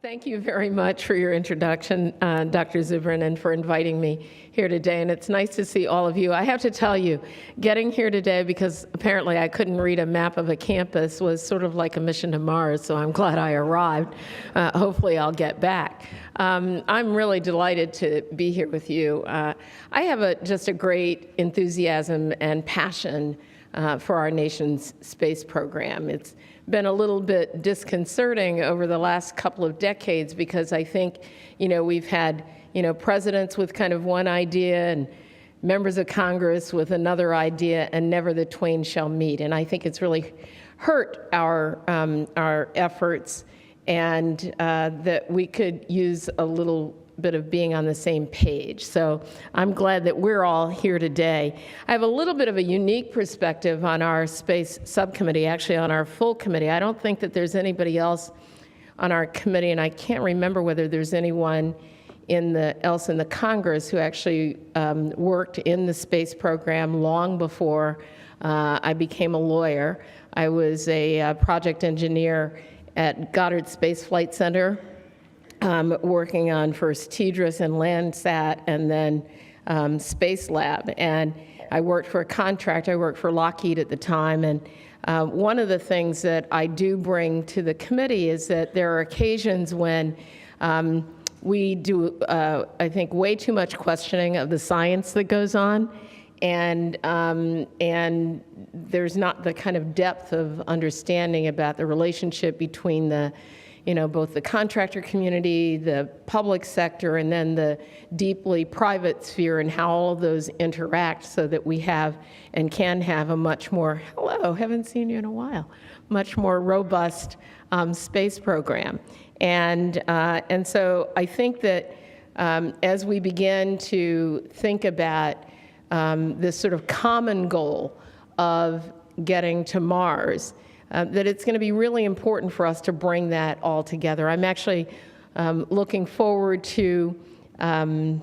Thank you very much for your introduction, Dr. Zubrin, and for inviting me here today. And it's nice to see all of you. I have to tell you, getting here today, because apparently I couldn't read a map of a campus, was sort of like a mission to Mars, so I'm glad I arrived. Hopefully I'll get back. I'm really delighted to be here with you. I have just a great enthusiasm and passion for our nation's space program. It's been a little bit disconcerting over the last couple of decades because I think, we've had, presidents with kind of one idea and members of Congress with another idea, and never the twain shall meet. And I think it's really hurt our efforts, and that we could use a little bit of being on the same page. So I'm glad that we're all here today. I have a little bit of a unique perspective on our space subcommittee, actually on our full committee. I don't think that there's anybody else on our committee, and I can't remember whether there's anyone else in the Congress who actually worked in the space program long before I became a lawyer. I was a project engineer at Goddard Space Flight Center, working on first TDRS and Landsat, and then Space Lab. And I worked for a contractor. I worked for Lockheed at the time. And one of the things that I do bring to the committee is that there are occasions when we do, I think, way too much questioning of the science that goes on. And there's not the kind of depth of understanding about the relationship between both the contractor community, the public sector, and then the deeply private sphere, and how all of those interact so that we have and can have a much more, hello, haven't seen you in a while, much more robust space program. And so I think that as we begin to think about this sort of common goal of getting to Mars, that it's going to be really important for us to bring that all together. I'm actually looking forward to, in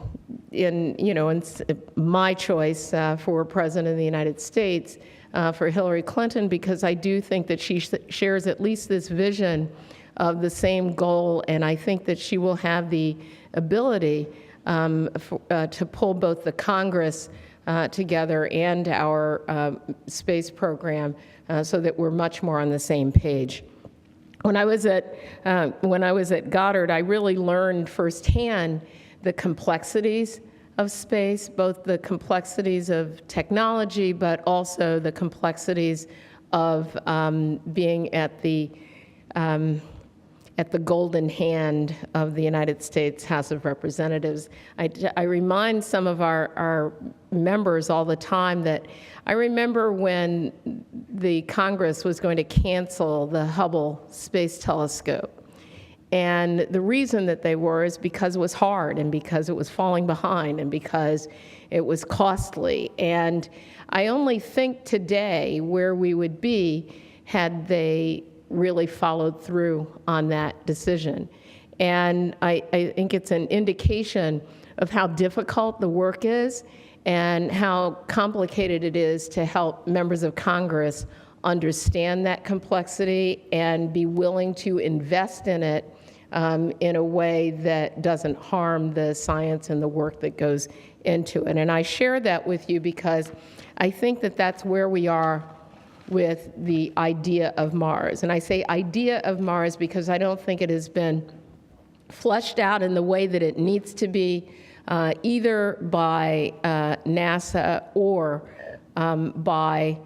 my choice for President of the United States, for Hillary Clinton, because I do think that she shares at least this vision of the same goal, and I think that she will have the ability to pull both the Congress together and our space program so that we're much more on the same page. When I was at Goddard, I really learned firsthand the complexities of space, both the complexities of technology, but also the complexities of being at the golden hand of the United States House of Representatives. I remind some of our members all the time that I remember when the Congress was going to cancel the Hubble Space Telescope. And the reason that they were is because it was hard, and because it was falling behind, and because it was costly. And I only think today where we would be had they really followed through on that decision. And I think it's an indication of how difficult the work is and how complicated it is to help members of Congress understand that complexity and be willing to invest in it in a way that doesn't harm the science and the work that goes into it. And I share that with you because I think that that's where we are with the idea of Mars. And I say idea of Mars because I don't think it has been fleshed out in the way that it needs to be, either by NASA or by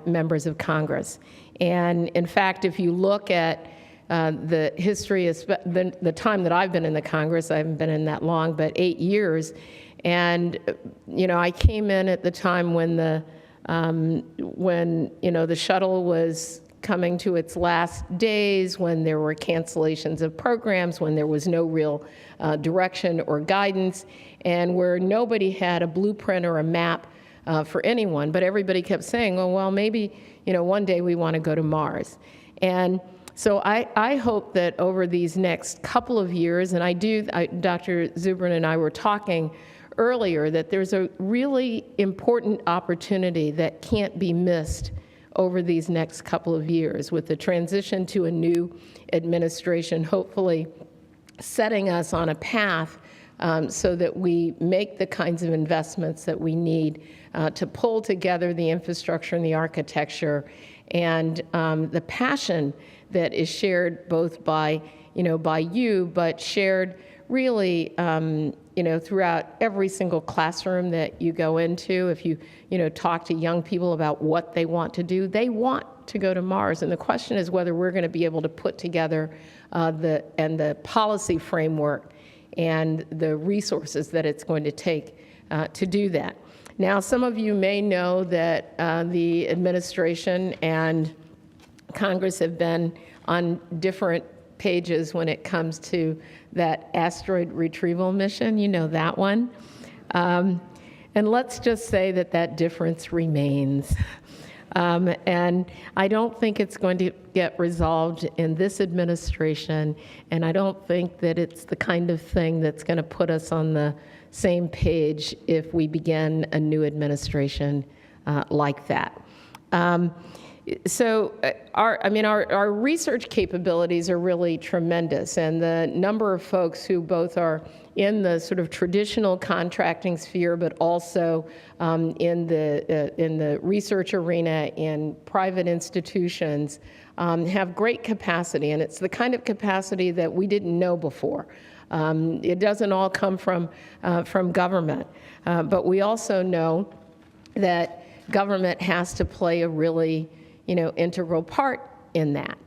members of Congress. And in fact, if you look at the history, the time that I've been in the Congress, I haven't been in that long, but 8 years, and I came in at the time when the shuttle was coming to its last days, when there were cancellations of programs, when there was no real direction or guidance, and where nobody had a blueprint or a map for anyone, but everybody kept saying, oh, well, maybe, one day we want to go to Mars. And so I hope that over these next couple of years, and Dr. Zubrin and I were talking earlier, that there's a really important opportunity that can't be missed over these next couple of years with the transition to a new administration, hopefully setting us on a path so that we make the kinds of investments that we need to pull together the infrastructure and the architecture and the passion that is shared both by you, but shared really, throughout every single classroom that you go into. If you talk to young people about what they want to do, they want to go to Mars. And the question is whether we're going to be able to put together the policy framework and the resources that it's going to take to do that. Now, some of you may know that the administration and Congress have been on different pages when it comes to that asteroid retrieval mission. You know that one. And let's just say that difference remains. And I don't think it's going to get resolved in this administration, and I don't think that it's the kind of thing that's going to put us on the same page if we begin a new administration like that. So our research capabilities are really tremendous, and the number of folks who both are in the sort of traditional contracting sphere, but also in the research arena in private institutions have great capacity, and it's the kind of capacity that we didn't know before. It doesn't all come from government, but we also know that government has to play a really integral part in that.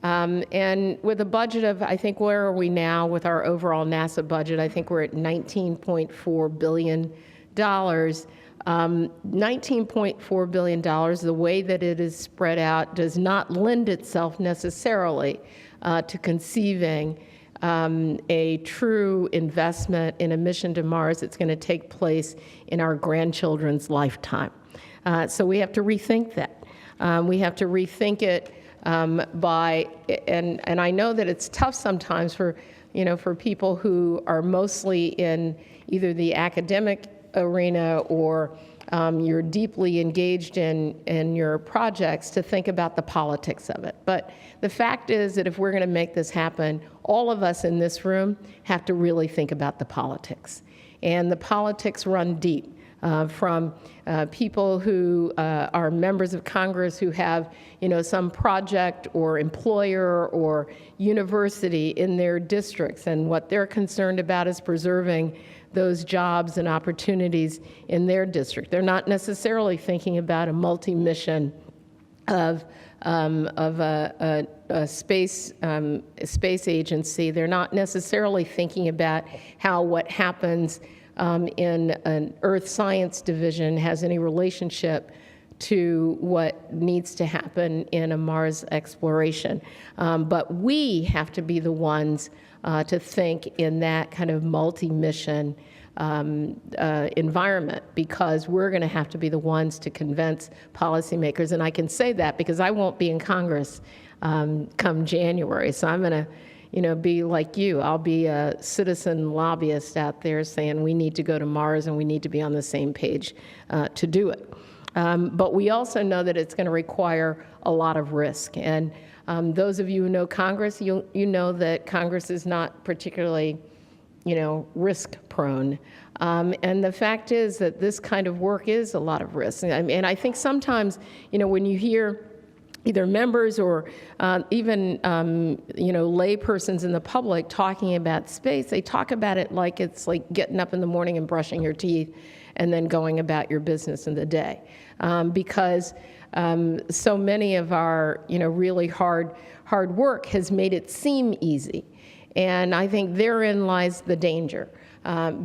And with a budget of, I think, where are we now with our overall NASA budget? I think we're at $19.4 billion. $19.4 billion, the way that it is spread out, does not lend itself necessarily to conceiving a true investment in a mission to Mars that's going to take place in our grandchildren's lifetime. So we have to rethink that. We have to rethink it and I know that it's tough sometimes for people who are mostly in either the academic arena or you're deeply engaged in your projects to think about the politics of it. But the fact is that if we're going to make this happen, all of us in this room have to really think about the politics. And the politics run deep. From people who are members of Congress who have, some project or employer or university in their districts, and what they're concerned about is preserving those jobs and opportunities in their district. They're not necessarily thinking about a multi-mission of a space agency. They're not necessarily thinking about how what happens in an Earth Science division has any relationship to what needs to happen in a Mars exploration. But we have to be the ones to think in that kind of multi-mission environment, because we're going to have to be the ones to convince policymakers. And I can say that because I won't be in Congress come January. So I'm going to be like you. I'll be a citizen lobbyist out there saying we need to go to Mars and we need to be on the same page to do it. But we also know that it's going to require a lot of risk. And those of you who know Congress, you know that Congress is not particularly, risk prone. And the fact is that this kind of work is a lot of risk. And I think sometimes, when you hear either members or even lay persons in the public talking about space, they talk about it like it's like getting up in the morning and brushing your teeth and then going about your business in the day. Because so many of our really hard work has made it seem easy. And I think therein lies the danger.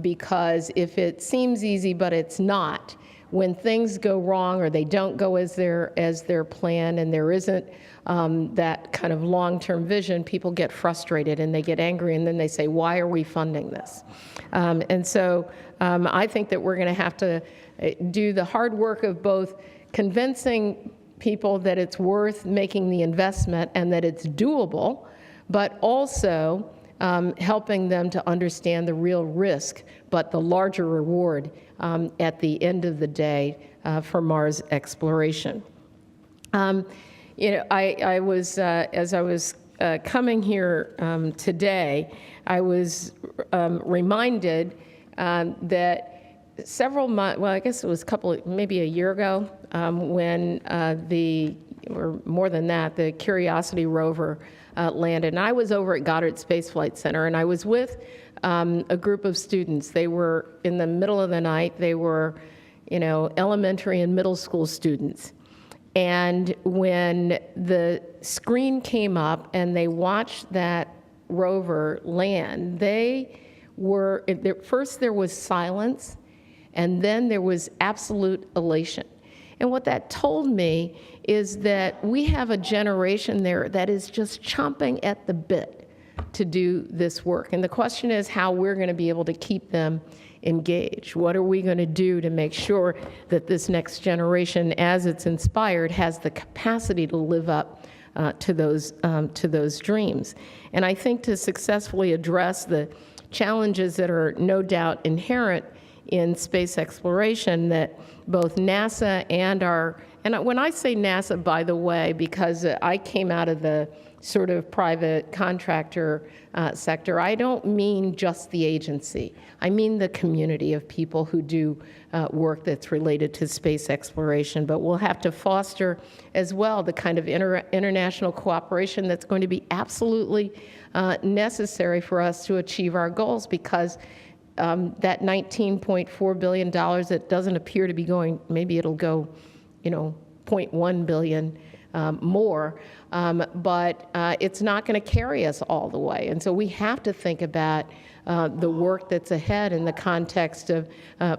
Because if it seems easy but it's not, when things go wrong or they don't go as their plan and there isn't that kind of long-term vision, people get frustrated and they get angry and then they say, why are we funding this? And so I think that we're going to have to do the hard work of both convincing people that it's worth making the investment and that it's doable, but also helping them to understand the real risk, but the larger reward at the end of the day for Mars exploration. Um, I was, as I was coming here today, I was reminded that several months, well, I guess it was maybe a year ago, when or more than that, the Curiosity rover landed. And I was over at Goddard Space Flight Center, and I was with a group of students. They were in the middle of the night. They were, elementary and middle school students. And when the screen came up and they watched that rover land, first there was silence, and then there was absolute elation. And what that told me is that we have a generation there that is just chomping at the bit to do this work. And the question is how we're going to be able to keep them engaged. What are we going to do to make sure that this next generation, as it's inspired, has the capacity to live up to those dreams? And I think to successfully address the challenges that are no doubt inherent in space exploration, that both NASA and when I say NASA, by the way, because I came out of the sort of private contractor sector, I don't mean just the agency. I mean the community of people who do work that's related to space exploration. But we'll have to foster as well the kind of international cooperation that's going to be absolutely necessary for us to achieve our goals, because that $19.4 billion that doesn't appear to be going, maybe it'll go, 0.1 billion more, but it's not going to carry us all the way. And so we have to think about the work that's ahead in the context of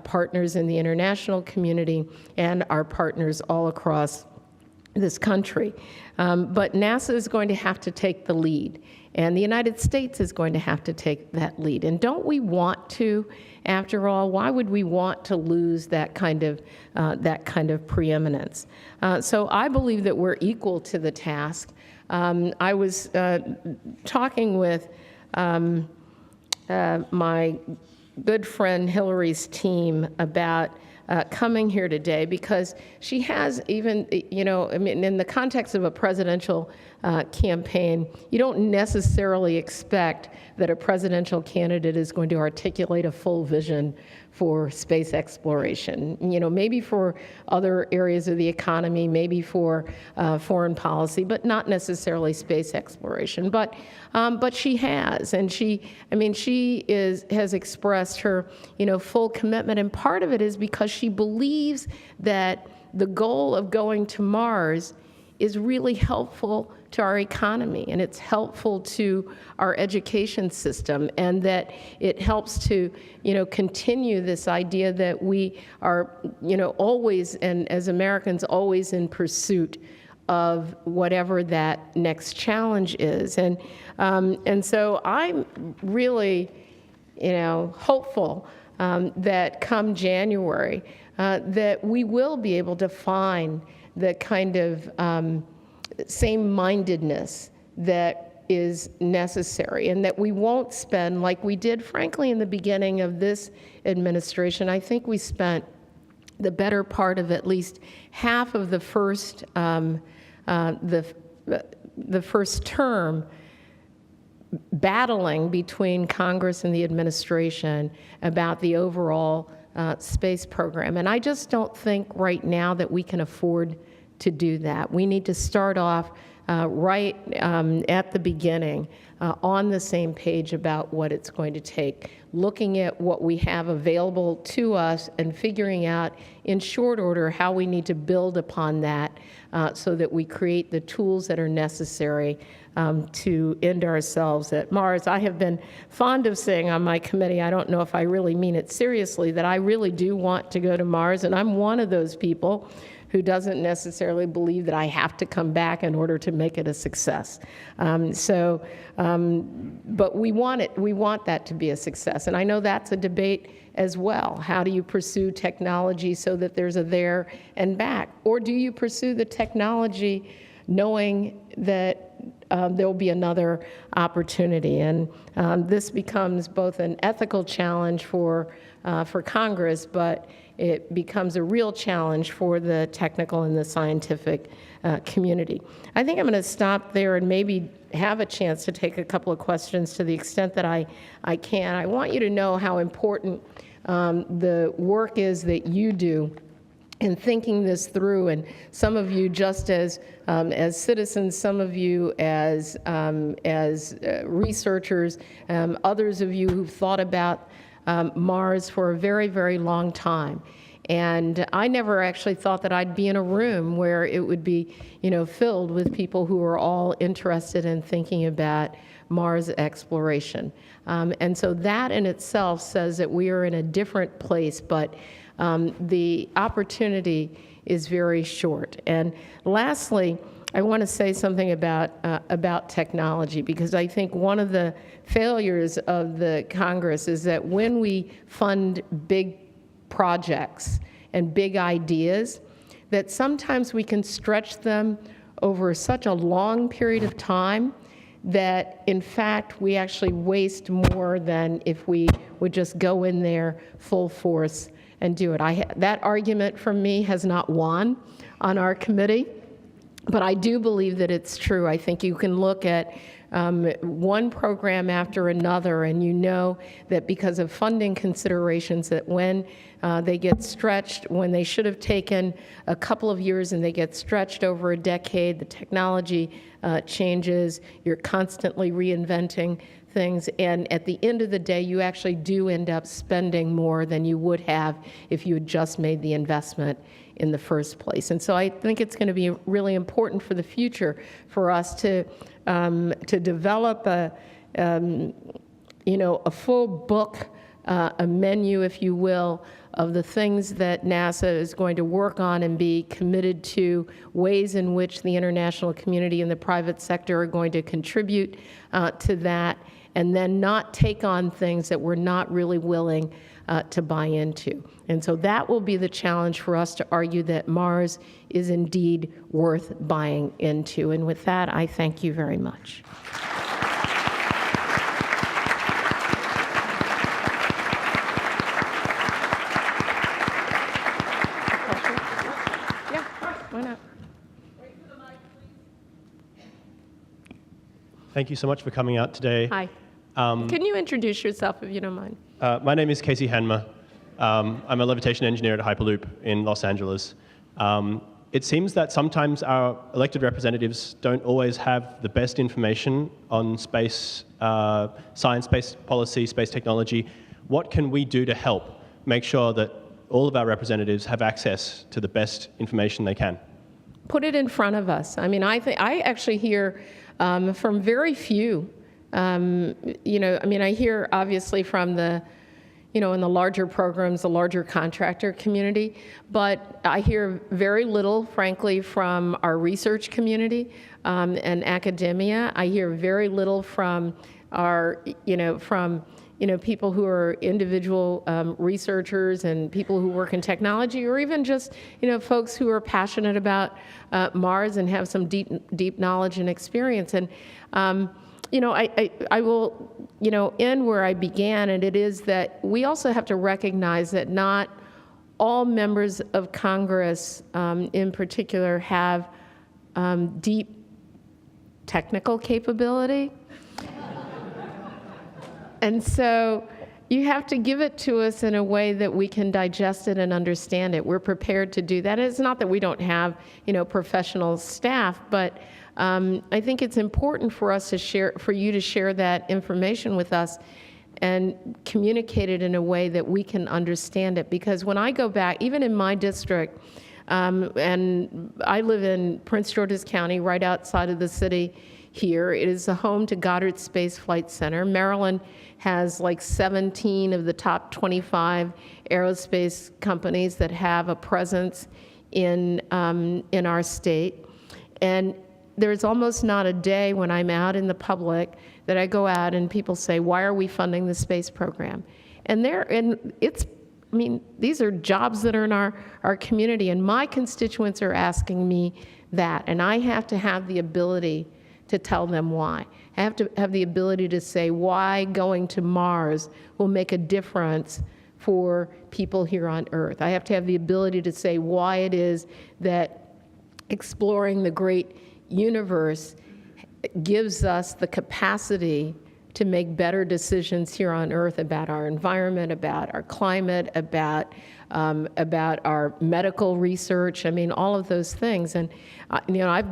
partners in the international community and our partners all across this country. But NASA is going to have to take the lead, and the United States is going to have to take that lead. And don't we want to? After all, why would we want to lose that kind of preeminence? So I believe that we're equal to the task. I was talking with my good friend Hillary's team about coming here today, because she has even, in the context of a presidential campaign, you don't necessarily expect that a presidential candidate is going to articulate a full vision for space exploration. Maybe for other areas of the economy, maybe for foreign policy, but not necessarily space exploration. But she has, and she has expressed her, full commitment. And part of it is because she believes that the goal of going to Mars is really helpful to our economy, and it's helpful to our education system, and that it helps to, continue this idea that we are, always, and as Americans, always in pursuit of whatever that next challenge is. And so I'm really, hopeful that come January, that we will be able to find the kind of same-mindedness that is necessary, and that we won't spend, like we did, frankly, in the beginning of this administration. I think we spent the better part of at least half of the first first term battling between Congress and the administration about the overall space program. And I just don't think right now that we can afford to do that. We need to start off right at the beginning on the same page about what it's going to take, looking at what we have available to us and figuring out in short order how we need to build upon that so that we create the tools that are necessary to end ourselves at Mars. I have been fond of saying on my committee, I don't know if I really mean it seriously, that I really do want to go to Mars, and I'm one of those people who doesn't necessarily believe that I have to come back in order to make it a success. But we want that to be a success. And I know that's a debate as well. How do you pursue technology so that there's a there and back? Or do you pursue the technology knowing that there will be another opportunity. And this becomes both an ethical challenge for Congress, but it becomes a real challenge for the technical and the scientific community. I think I'm going to stop there and maybe have a chance to take a couple of questions to the extent that I can. I want you to know how important the work is that you do in thinking this through, and some of you just as citizens, some of you as researchers, others of you who've thought about Mars for a very, very long time. And I never actually thought that I'd be in a room where it would be, filled with people who are all interested in thinking about Mars exploration. And so that in itself says that we are in a different place, but the opportunity is very short. And lastly, I want to say something about technology, because I think one of the failures of the Congress is that when we fund big projects and big ideas, that sometimes we can stretch them over such a long period of time that, in fact, we actually waste more than if we would just go in there full force and do it. That argument from me has not won on our committee, but I do believe that it's true. I think you can look at one program after another, and you know that because of funding considerations, that when they get stretched, when they should have taken a couple of years and they get stretched over a decade, the technology changes, you're constantly reinventing things, and at the end of the day, you actually do end up spending more than you would have if you had just made the investment in the first place. And so I think it's going to be really important for the future for us to develop a full book, a menu, if you will, of the things that NASA is going to work on and be committed to, ways in which the international community and the private sector are going to contribute to that, and then not take on things that we're not really willing to buy into. And so that will be the challenge for us, to argue that Mars is indeed worth buying into. And with that, I thank you very much. Yeah, why not? Thank you so much for coming out today. Hi. Can you introduce yourself, if you don't mind? My name is Casey Hanma. I'm a levitation engineer at Hyperloop in Los Angeles. It seems that sometimes our elected representatives don't always have the best information on space science, space policy, space technology. What can we do to help make sure that all of our representatives have access to the best information they can? Put it in front of us. I mean, I actually hear from very few. I hear obviously from the, in the larger programs, the larger contractor community, but I hear very little, frankly, from our research community and academia. I hear very little from our, people who are individual researchers and people who work in technology, or even just, folks who are passionate about Mars and have some deep knowledge and experience. And I will, end where I began, and it is that we also have to recognize that not all members of Congress, in particular, have deep technical capability. And so you have to give it to us in a way that we can digest it and understand it. We're prepared to do that. It's not that we don't have, professional staff, but I think it's important for us to share, for you to share that information with us and communicate it in a way that we can understand it. Because when I go back, even in my district, and I live in Prince George's County, right outside of the city here. It is the home to Goddard Space Flight Center. Maryland has like 17 of the top 25 aerospace companies that have a presence in our state. And there's almost not a day when I'm out in the public that I go out and people say, why are we funding the space program? And these are jobs that are in our community, and my constituents are asking me that, and I have to have the ability to tell them why. I have to have the ability to say why going to Mars will make a difference for people here on Earth. I have to have the ability to say why it is that exploring the great universe gives us the capacity to make better decisions here on Earth about our environment, about our climate, about our medical research. I mean, all of those things. And I've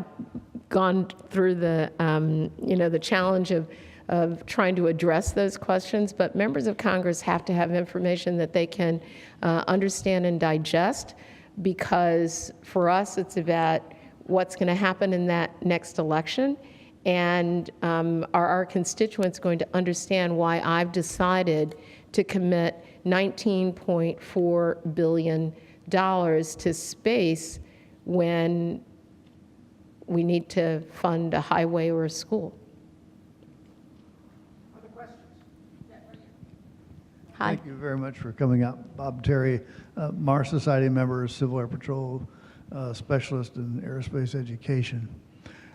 gone through the the challenge of trying to address those questions. But members of Congress have to have information that they can understand and digest, because for us, it's about what's going to happen in that next election. And are our constituents going to understand why I've decided to commit $19.4 billion to space when we need to fund a highway or a school? Other questions? Hi. Thank you very much for coming up. Bob Terry, Mars Society member, Civil Air Patrol specialist in aerospace education.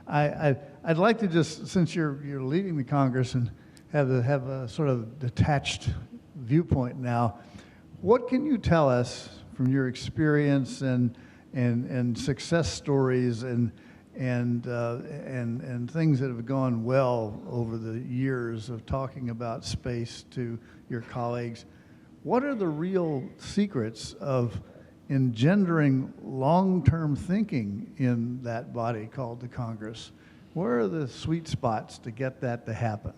I'd like to just, since you're leading the Congress and have a sort of detached viewpoint now, what can you tell us from your experience and success stories and things that have gone well over the years of talking about space to your colleagues? What are the real secrets of engendering long-term thinking in that body called the Congress? Where are the sweet spots to get that to happen?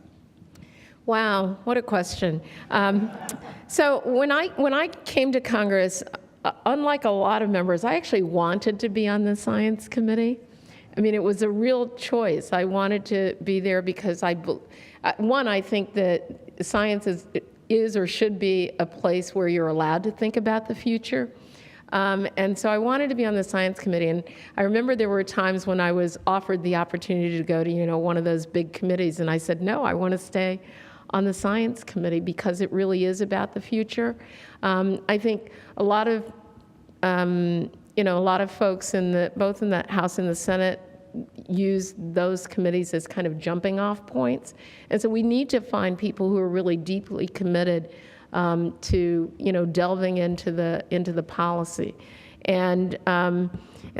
Wow, what a question. So when I came to Congress, unlike a lot of members, I actually wanted to be on the Science Committee. I mean, it was a real choice. I wanted to be there because I think that science is or should be a place where you're allowed to think about the future. And so I wanted to be on the Science Committee. And I remember there were times when I was offered the opportunity to go to, one of those big committees. And I said, no, I want to stay on the Science Committee because it really is about the future. I think a lot of folks both in the House and the Senate use those committees as kind of jumping off points. And so we need to find people who are really deeply committed to delving into the policy, and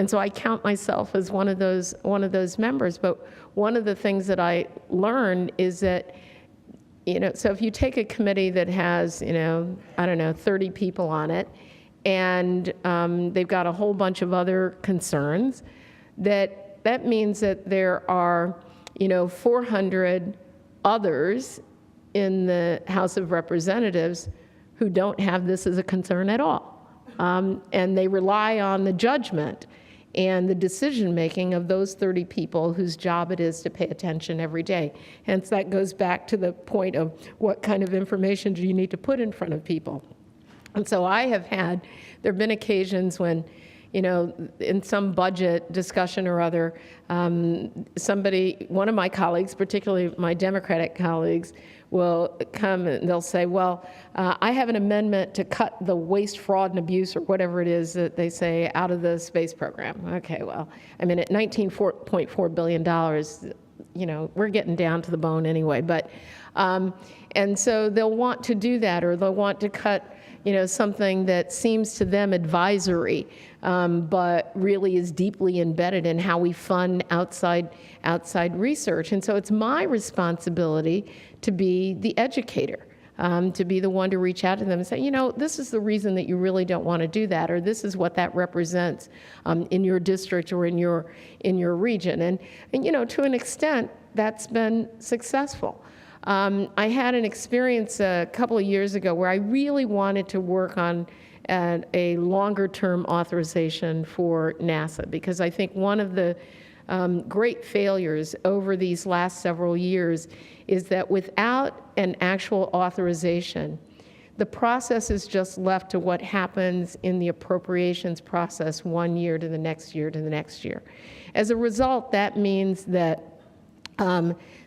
so I count myself as one of those members. But one of the things that I learned is that so if you take a committee that has 30 people on it, and they've got a whole bunch of other concerns, that means that there are 400 others in the House of Representatives who don't have this as a concern at all. And they rely on the judgment and the decision-making of those 30 people whose job it is to pay attention every day. Hence, that goes back to the point of what kind of information do you need to put in front of people. And so there have been occasions when, in some budget discussion or other, one of my colleagues, particularly my Democratic colleagues, will come and they'll say, well, I have an amendment to cut the waste, fraud, and abuse, or whatever it is that they say, out of the space program. Okay, well, I mean, at $19.4 billion, we're getting down to the bone anyway. But, and so they'll want to do that, or they'll want to cut something that seems to them advisory, but really is deeply embedded in how we fund outside research. And so it's my responsibility to be the educator, to be the one to reach out to them and say, this is the reason that you really don't want to do that, or this is what that represents in your district or in your region. And to an extent, that's been successful. I had an experience a couple of years ago where I really wanted to work on a longer-term authorization for NASA, because I think one of the great failures over these last several years is that without an actual authorization, the process is just left to what happens in the appropriations process one year to the next year to the next year. As a result, that means that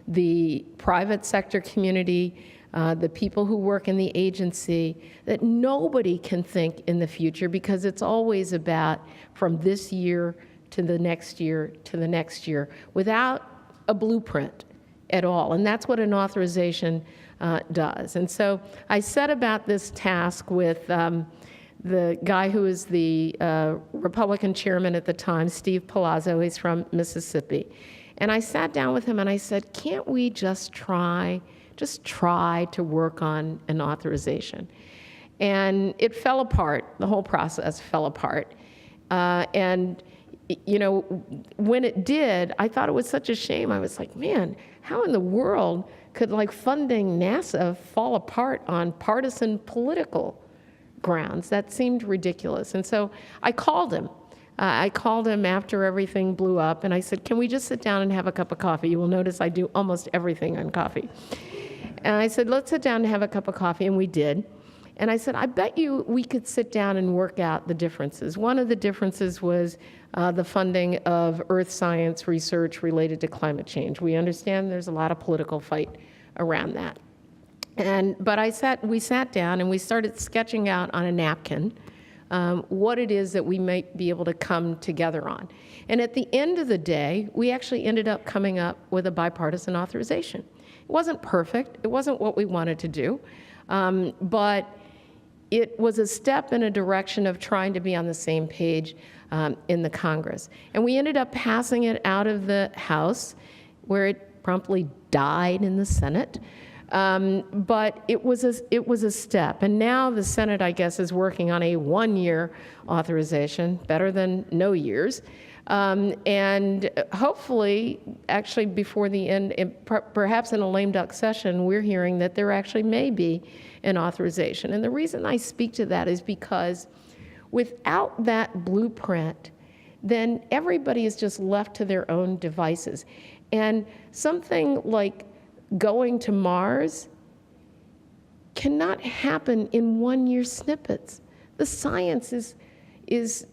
the private sector community, the people who work in the agency, that nobody can think in the future, because it's always about from this year to the next year to the next year, without a blueprint at all. And that's what an authorization does. And so I set about this task with the guy who was the Republican chairman at the time, Steve Palazzo. He's from Mississippi. And I sat down with him and I said, can't we just try to work on an authorization? And it fell apart. The whole process fell apart. And you know, when it did, I thought it was such a shame. I was like, man, how in the world could like funding NASA fall apart on partisan political grounds? That seemed ridiculous. And so I called him. I called him after everything blew up, and I said, can we just sit down and have a cup of coffee? You will notice I do almost everything on coffee. And I said, let's sit down and have a cup of coffee, and we did. And I said, I bet you we could sit down and work out the differences. One of the differences was the funding of earth science research related to climate change. We understand there's a lot of political fight around that. But we sat down and we started sketching out on a napkin what it is that we might be able to come together on. And at the end of the day, we actually ended up coming up with a bipartisan authorization. It wasn't perfect. It wasn't what we wanted to do. But it was a step in a direction of trying to be on the same page in the Congress. And we ended up passing it out of the House, where it promptly died in the Senate. But it was a step. And now the Senate, I guess, is working on a one-year authorization, better than no years. And hopefully, actually before the end, perhaps in a lame duck session, we're hearing that there actually may be an authorization. And the reason I speak to that is because without that blueprint, then everybody is just left to their own devices. And something like going to Mars cannot happen in one-year snippets. The science is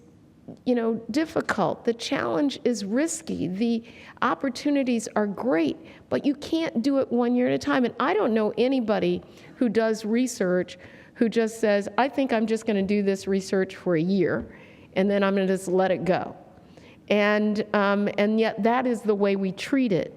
difficult. The challenge is risky. The opportunities are great, but you can't do it 1 year at a time. And I don't know anybody who does research who just says, I think I'm just going to do this research for a year, and then I'm going to just let it go. And yet that is the way we treat it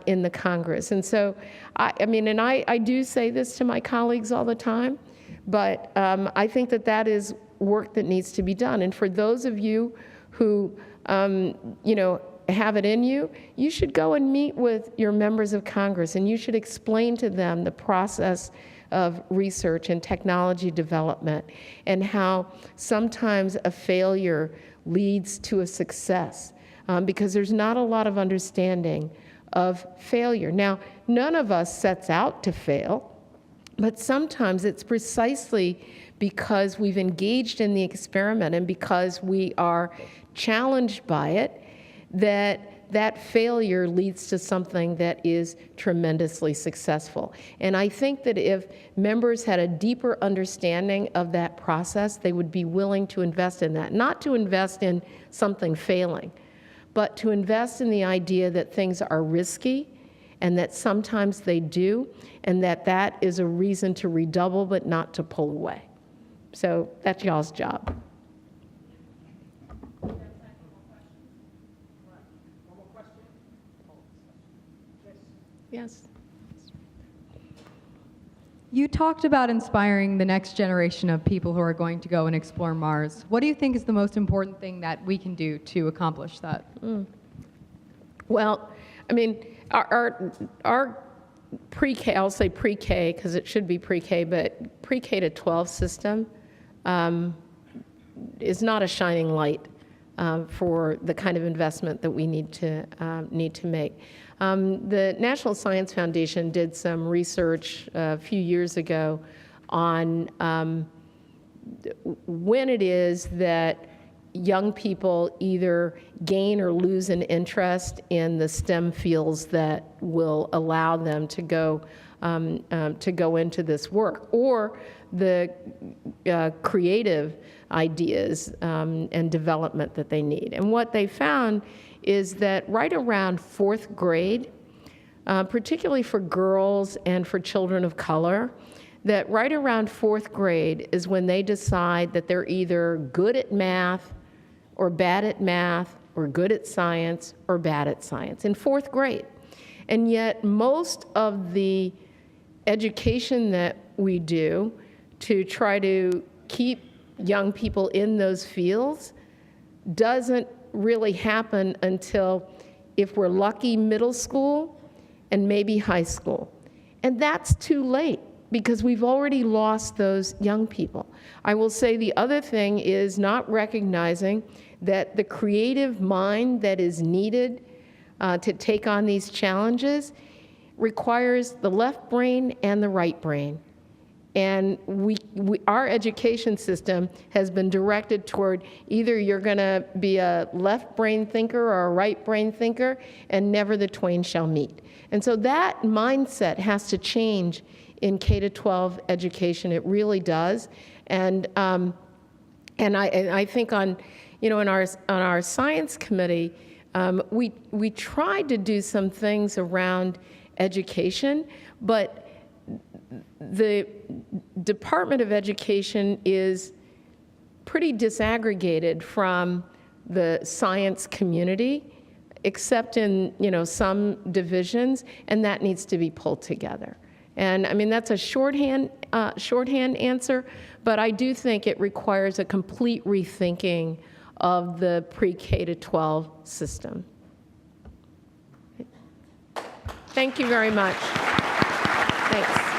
in the Congress. And so, I do say this to my colleagues all the time, but I think that is work that needs to be done. And for those of you who, have it in you, you should go and meet with your members of Congress, and you should explain to them the process of research and technology development, and how sometimes a failure leads to a success, because there's not a lot of understanding of failure. Now, none of us sets out to fail, but sometimes it's precisely because we've engaged in the experiment and because we are challenged by it that failure leads to something that is tremendously successful. And I think that if members had a deeper understanding of that process, they would be willing to invest in that. Not to invest in something failing, but to invest in the idea that things are risky and that sometimes they do, and that is a reason to redouble but not to pull away. So that's y'all's job. Yes. You talked about inspiring the next generation of people who are going to go and explore Mars. What do you think is the most important thing that we can do to accomplish that? Well, our pre-K, I'll say pre-K because it should be pre-K, but pre-K to 12 system is not a shining light for the kind of investment that we need to make. The National Science Foundation did some research a few years ago on when it is that young people either gain or lose an interest in the STEM fields that will allow them to go into this work, or the creative ideas and development that they need. And what they found is that right around fourth grade, particularly for girls and for children of color, that right around fourth grade is when they decide that they're either good at math or bad at math, or good at science or bad at science, in fourth grade. And yet, most of the education that we do to try to keep young people in those fields doesn't really happen until, if we're lucky, middle school and maybe high school. And that's too late because we've already lost those young people. I will say the other thing is not recognizing that the creative mind that is needed to take on these challenges requires the left brain and the right brain. And our education system has been directed toward either you're going to be a left brain thinker or a right brain thinker, and never the twain shall meet. And so that mindset has to change in K-12 education. It really does. And I think on our science committee, we tried to do some things around education, but the Department of Education is pretty disaggregated from the science community, except in some divisions, and that needs to be pulled together. And I mean, that's a shorthand answer, but I do think it requires a complete rethinking of the pre-K to 12 system. Thank you very much. Thanks.